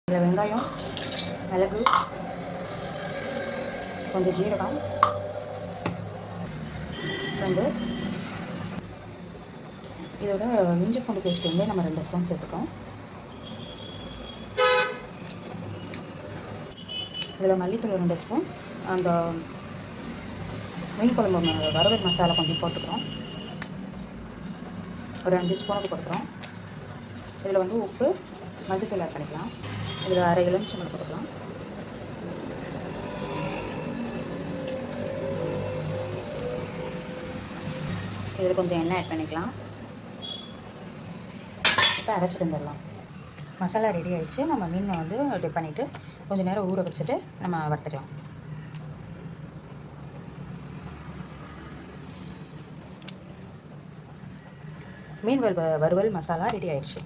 இதில் வெங்காயம், மிளகு, கொஞ்சம் ஜீரகம், வந்து இதோட இஞ்சி பூண்டு பேஸ்ட் வந்து நம்ம 2 ஸ்பூன் சேர்த்துக்கோம். இதில் மல்லித்தூள் 2 ஸ்பூன், அந்த மீன் குழம்பு வறுவல் மசாலா கொஞ்சம் போட்டுக்கிறோம். ஒரு 5 ஸ்பூனுக்கு கொடுக்குறோம். இதில் வந்து உப்பு, மஞ்சத்தூள் ஆட் பண்ணிக்கலாம். இதில் அரை எலுமிச்சம்பழம் கொடுக்கலாம். இதில் கொஞ்சம் எண்ணெய் ஆட் பண்ணிக்கலாம். இப்போ அரைச்சிட்டு வந்துடலாம். மசாலா ரெடி ஆகிடுச்சு. நம்ம மீனை வந்து டிப் பண்ணிவிட்டு கொஞ்சம் நேரம் ஊற வச்சுட்டு நம்ம வறுத்துக்கலாம். மீன் வறுவல் மசாலா ரெடி ஆகிடுச்சு.